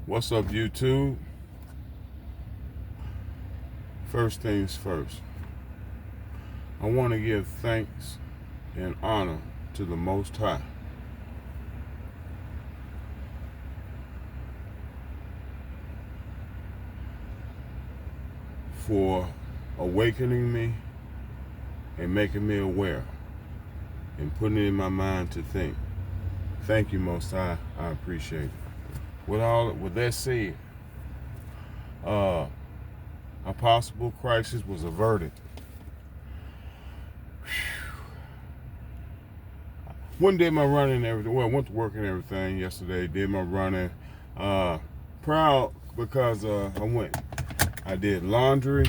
What's up, YouTube? First things first, I want to give thanks and honor to the Most High for awakening me and making me aware and putting it in my mind to think. Thank you, Most High. I appreciate it. With that said, a possible crisis was averted. One day my running and everything. Well, I went to work and everything yesterday. Did my running. Proud because I did laundry.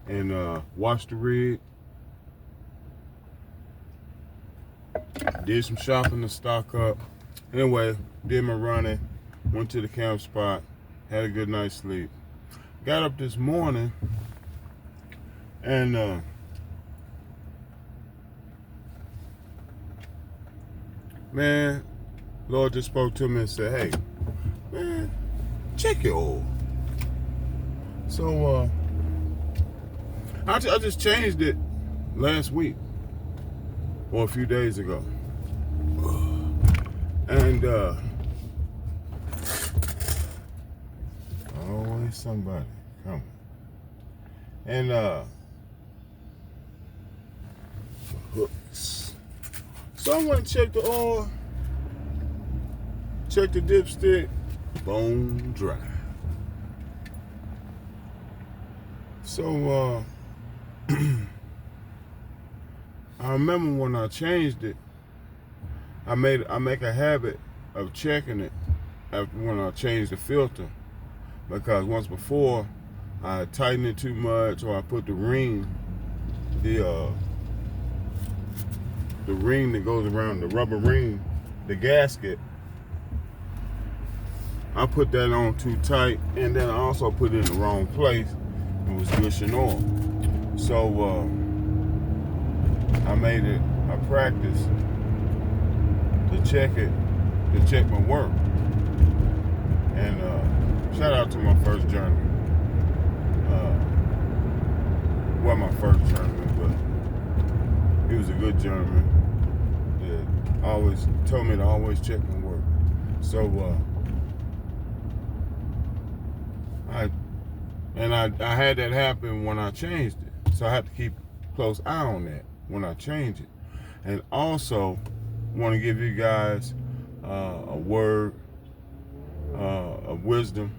And washed the rig. Did some shopping to stock up. Anyway, did my running. Went to the camp spot. Had a good night's sleep. Got up this morning and man, Lord just spoke to me and said, hey, man, check your oil. So I just changed it last week or a few days ago. And always somebody coming. And hooks. So I went and checked the oil, checked the dipstick, bone dry. So I remember when I changed it, I make a habit of checking it after when I changed the filter, because once before I tightened it too much, or I put the ring that goes around, the rubber ring, the gasket, I put that on too tight, and then I also put it in the wrong place. It was gushing oil. So I made it a practice to check my work. And shout out to my first journeyman. Well, my first journeyman, but he was a good journeyman. That always told me to always check my work. So I had that happen when I changed it. So I had to keep a close eye on that when I change it. And also want to give you guys a word of wisdom.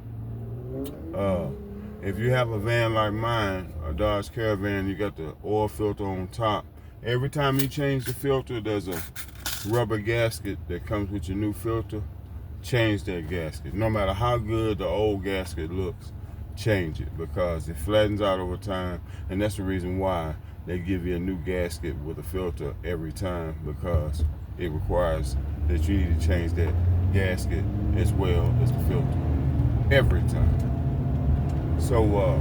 If you have a van like mine, a Dodge Caravan, you got the oil filter on top. Every time you change the filter, there's a rubber gasket that comes with your new filter. Change that gasket. No matter how good the old gasket looks, change it, because it flattens out over time, and that's the reason why they give you a new gasket with a filter every time, because it requires that you need to change that gasket as well as the filter every time. So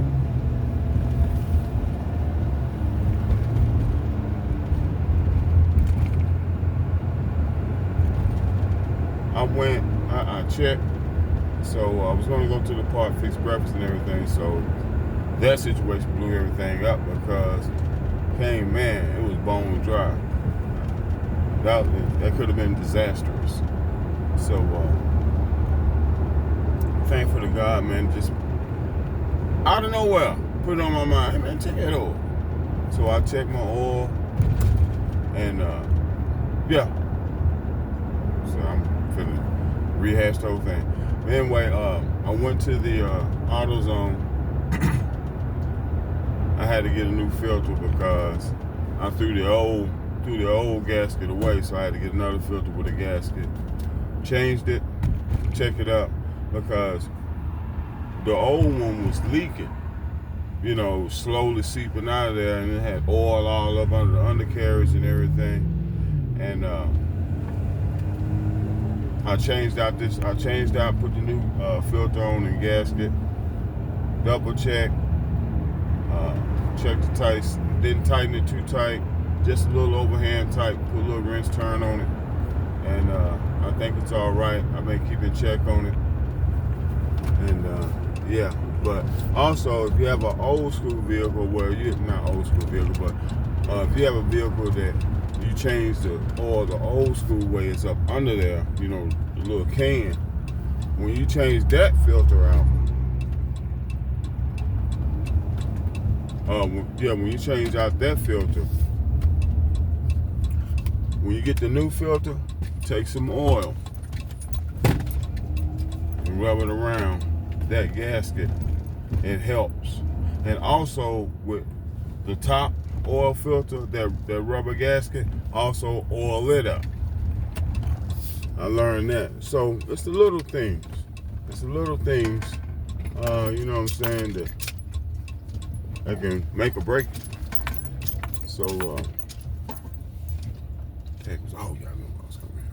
I checked. So I was going to go to the park, fix breakfast and everything. So that situation blew everything up, because it was bone dry. That could have been disastrous. So thankful to God, man, just out of nowhere, put it on my mind, hey man, check that oil. So I checked my oil, and yeah. So I'm finna rehash the whole thing. Anyway, I went to the AutoZone. I had to get a new filter because I threw the old gasket away, so I had to get another filter with a gasket. Changed it, checked it out, because the old one was leaking, slowly seeping out of there, and it had oil all up under the undercarriage and everything. And I changed out, put the new filter on and gasket, double check, checked the tights, didn't tighten it too tight, just a little overhand tight, put a little wrench turn on it, and I think it's all right. I've been keeping check on it, and yeah. But also, if you have an old school vehicle, well, you're not old school vehicle, but if you have a vehicle that you change the oil the old school way, it's up under there, you know, the little can. When you change that filter out, when you change out that filter, when you get the new filter, take some oil and rub it around that gasket. It helps. And also with the top oil filter, that rubber gasket, also oil it up. I learned that. So it's the little things. It's the little things, you know what I'm saying, that can make or break it. So, oh, yeah, I know what I was coming here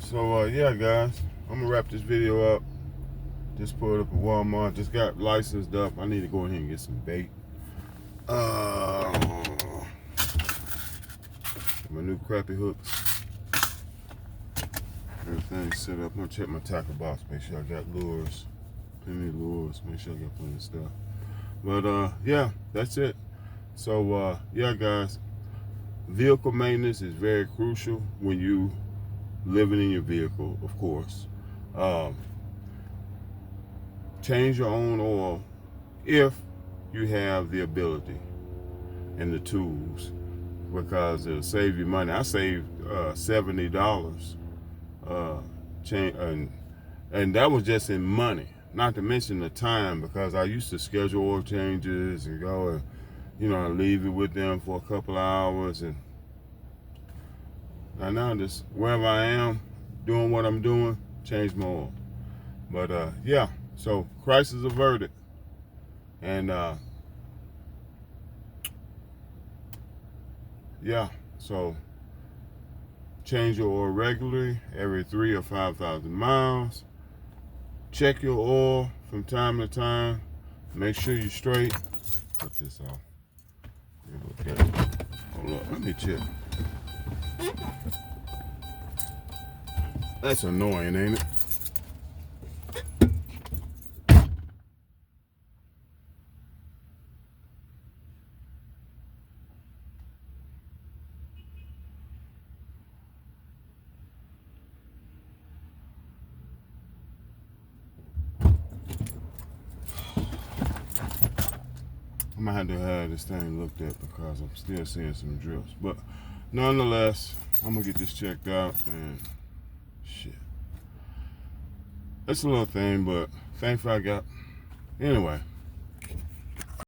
for. So, yeah, guys, I'm gonna wrap this video up. Just pulled up at Walmart. Just got licensed up. I need to go ahead and get some bait. My new crappie hooks. Everything's set up. I'm gonna check my tackle box. Make sure I got lures. Plenty of lures. Make sure I got plenty of stuff. But yeah, that's it. So yeah, guys, vehicle maintenance is very crucial when you living in your vehicle, of course. Change your own oil if you have the ability and the tools, because it'll save you money. I saved $70, and that was just in money, not to mention the time, because I used to schedule oil changes and go and, you know, leave it with them for a couple of hours, and now just wherever I am doing what I'm doing, change my oil. But yeah, so crisis averted, and yeah, so change your oil regularly every 3,000 or 5,000 miles. Check your oil from time to time. Make sure you're straight. Cut this off. Okay. Hold up, let me check. That's annoying, ain't it? I might have to have this thing looked at because I'm still seeing some drips. But nonetheless, I'm gonna get this checked out, and shit. It's a little thing, but thankfully I got. Anyway,